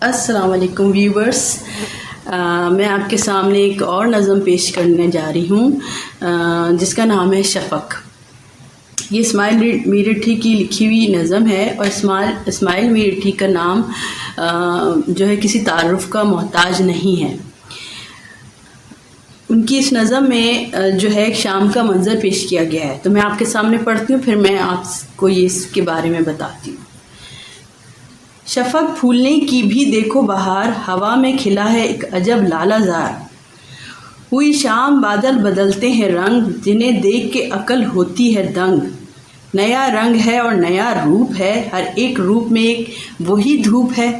السلام علیکم ویورز، میں آپ کے سامنے ایک اور نظم پیش کرنے جا رہی ہوں جس کا نام ہے شفق۔ یہ اسماعیل میرٹھی کی لکھی ہوئی نظم ہے، اور اسماعیل میرٹھی کا نام جو ہے کسی تعارف کا محتاج نہیں ہے۔ ان کی اس نظم میں جو ہے ایک شام کا منظر پیش کیا گیا ہے، تو میں آپ کے سامنے پڑھتی ہوں، پھر میں آپ کو اس کے بارے میں بتاتی ہوں۔ شفق پھولنے کی بھی دیکھو بہار، ہوا میں کھلا ہے ایک عجب لالہ زار۔ ہوئی شام بادل بدلتے ہیں رنگ، جنہیں دیکھ کے عقل ہوتی ہے دنگ۔ نیا رنگ ہے اور نیا روپ ہے، ہر ایک روپ میں ایک وہی دھوپ ہے۔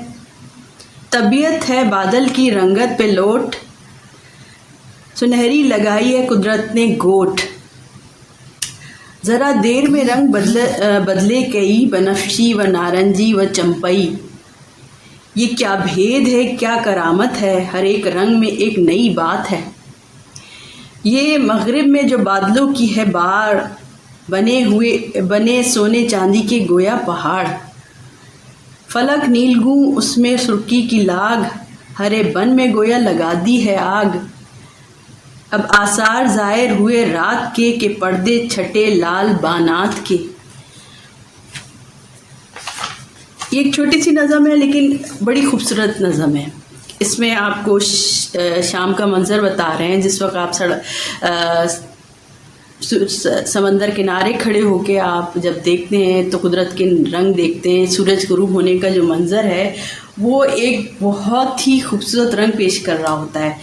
طبیعت ہے بادل کی رنگت پہ لوٹ، سنہری لگائی ہے قدرت نے گوٹ۔ ذرا دیر میں رنگ بدلے کئی، بنفشی و نارنجی و چمپئی۔ یہ کیا بھید ہے کیا کرامت ہے، ہر ایک رنگ میں ایک نئی بات ہے۔ یہ مغرب میں جو بادلوں کی ہے باڑ، بنے سونے چاندی کے گویا پہاڑ۔ فلک نیلگوں اس میں سرخی کی لاگ، ہرے بن میں گویا لگا دی ہے آگ۔ اب آثار ظاہر ہوئے رات کے، کہ پردے چھٹے لال بانات کے۔ یہ ایک چھوٹی سی نظم ہے لیکن بڑی خوبصورت نظم ہے۔ اس میں آپ کو شام کا منظر بتا رہے ہیں، جس وقت آپ سمندر کنارے کھڑے ہو کے آپ جب دیکھتے ہیں تو قدرت کے رنگ دیکھتے ہیں، سورج غروب ہونے کا جو منظر ہے وہ ایک بہت ہی خوبصورت رنگ پیش کر رہا ہوتا ہے۔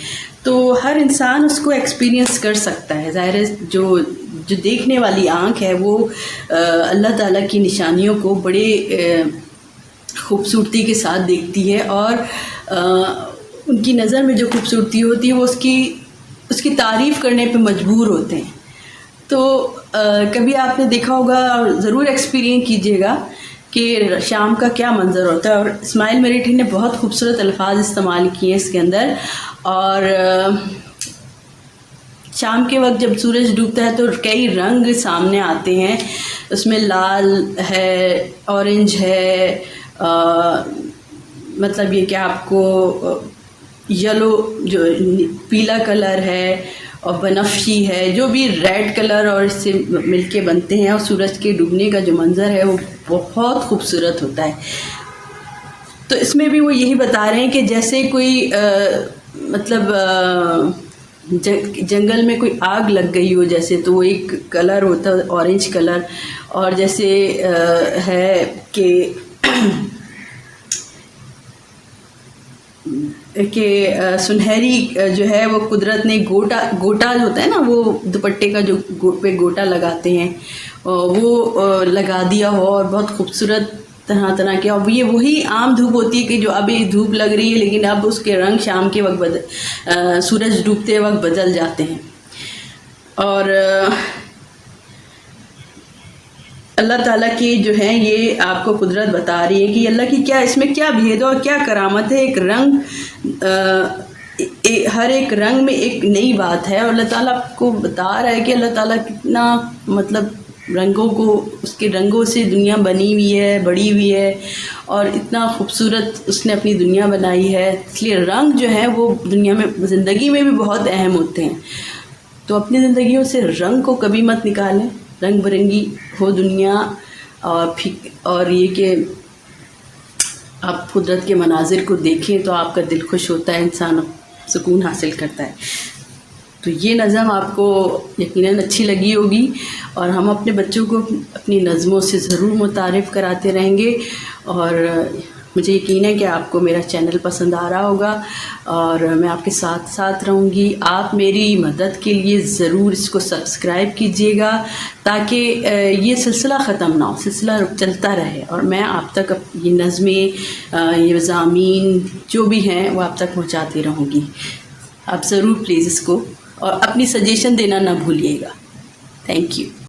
تو ہر انسان اس کو ایکسپیرینس کر سکتا ہے۔ ظاہر ہے جو دیکھنے والی آنکھ ہے وہ اللہ تعالیٰ کی نشانیوں کو بڑے خوبصورتی کے ساتھ دیکھتی ہے، اور ان کی نظر میں جو خوبصورتی ہوتی ہے وہ اس کی تعریف کرنے پہ مجبور ہوتے ہیں۔ تو کبھی آپ نے دیکھا ہوگا اور ضرور ایکسپیرینس کیجیے گا کہ شام کا کیا منظر ہوتا ہے، اور اسماعیل میرٹھی نے بہت خوبصورت الفاظ استعمال کیے ہیں اس کے اندر۔ اور شام کے وقت جب سورج ڈوبتا ہے تو کئی رنگ سامنے آتے ہیں، اس میں لال ہے، اورنج ہے، مطلب یہ کہ آپ کو یلو جو پیلا کلر ہے، اور بنفشی ہے، جو بھی ریڈ کلر اور اس سے مل کے بنتے ہیں، اور سورج کے ڈوبنے کا جو منظر ہے وہ بہت خوبصورت ہوتا ہے۔ تو اس میں بھی وہ یہی بتا رہے ہیں کہ جیسے کوئی مطلب جنگل میں کوئی آگ لگ گئی ہو جیسے، تو وہ ایک کلر ہوتا ہے اورنج کلر، اور جیسے ہے کہ سنہری جو ہے وہ قدرت نے گوٹا جو ہوتا ہے نا، وہ دوپٹے کا جو پہ گوٹا لگاتے ہیں وہ لگا دیا ہو، اور بہت خوبصورت طرح کے، اور یہ وہی عام دھوپ ہوتی ہے کہ جو اب یہ دھوپ لگ رہی ہے، لیکن اب اس کے رنگ شام کے وقت سورج ڈوبتے وقت بدل جاتے ہیں۔ اور اللہ تعالیٰ کی جو ہے یہ آپ کو قدرت بتا رہی ہے کہ اللہ کی کیا اس میں کیا بھید اور کیا کرامت ہے۔ ایک رنگ ہر ایک رنگ میں ایک نئی بات ہے، اور اللہ تعالیٰ کو بتا رہا ہے کہ اللہ تعالیٰ کتنا مطلب رنگوں کو، اس کے رنگوں سے دنیا بنی ہوئی ہے، بڑی ہوئی ہے، اور اتنا خوبصورت اس نے اپنی دنیا بنائی ہے۔ اس لیے رنگ جو ہے وہ دنیا میں زندگی میں بھی بہت اہم ہوتے ہیں۔ تو اپنی زندگیوں سے رنگ کو کبھی مت نکالیں، رنگ برنگی ہو دنیا، اور یہ کہ آپ قدرت کے مناظر کو دیکھیں تو آپ کا دل خوش ہوتا ہے، انسان سکون حاصل کرتا ہے۔ تو یہ نظم آپ کو یقیناً اچھی لگی ہوگی، اور ہم اپنے بچوں کو اپنی نظموں سے ضرور متعارف کراتے رہیں گے، اور مجھے یقین ہے کہ آپ کو میرا چینل پسند آ رہا ہوگا، اور میں آپ کے ساتھ رہوں گی۔ آپ میری مدد کے لیے ضرور اس کو سبسکرائب کیجیے گا، تاکہ یہ سلسلہ ختم نہ ہو، سلسلہ چلتا رہے، اور میں آپ تک یہ نظمیں، یہ مضامین جو بھی ہیں وہ آپ تک پہنچاتی رہوں گی۔ آپ ضرور پلیز اس کو، اور اپنی سجیشن دینا نہ بھولیے گا۔ Thank you.